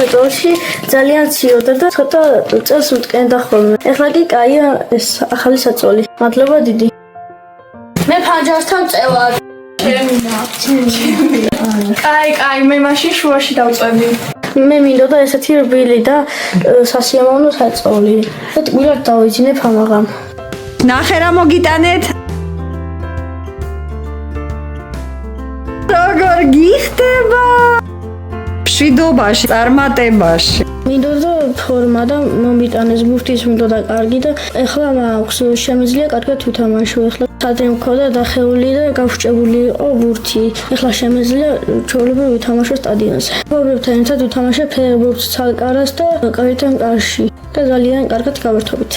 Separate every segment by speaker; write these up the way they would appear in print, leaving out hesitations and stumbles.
Speaker 1: საფუძველში ძალიან ციოდა და ცოტა წელს უტკენდა ხოლმე. ეხლა კი კაია ეს ახალი საწოლი. მადლობა დიდი. მე ფანჯარასთან წევარ.
Speaker 2: კაი, მე მაშინ შუაში დავწვევი.
Speaker 1: მე მინდოდა ესეთი რბილი და სასიამოვნო საწოლი. და ტკბილად დავიძინებ ამაღამ.
Speaker 3: ნახე რა მოგიტანეთ? როგორ გიხდება? მშვიდობაში, წარმატებაში.
Speaker 1: მინდოდა ფორმა და მომიტანეს ბურთის მინდოდა კარგი და ეხლა მაქვს შემიძლია კარგად ვითამაშო. ეხლა სადრე მქონდა დახეული და გავშჭებული იყო ბურთი. ეხლა შემიძლია ჩვეულებრივ ვითამაშო სტადიონზე. მეგობრებთან ერთად ვთამაშე ფეხბურთს ცალკარას და კაპიტან კარში და ძალიან კარგად გავერთობით.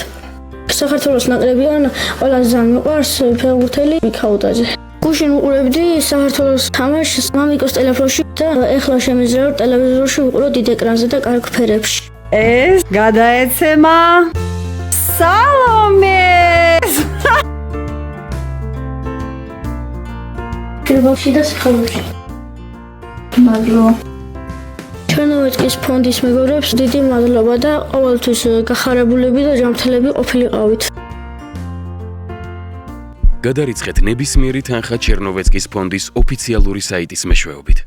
Speaker 1: საქართველოს ნაკრებიდან ყველაზე მიყვარს ფეხბურთელი მიქაუტაძე. გუშინ უყურებდი საქართველოს თამაშს მამიკოს ტელეფონში და ეხლა შემიძლია ტელევიზორში ვუყურო დიდ ეკრანზე და კარგ ფერებში.
Speaker 3: ეს გადაეცემა სალომეს.
Speaker 1: ფირბავში და სიხალოში.
Speaker 2: მადლობა.
Speaker 1: ჩერნოვეცკის ფონდის მეგობრებს დიდი მადლობა და ყოველთვის გახარებულები და ჯანმრთელები ყოფილიყავით.
Speaker 4: გადარიცხეთ ნებისმიერი თანხა ჩერნოვეცკის ფონდის ოფიციალური საიტის მეშვეობით.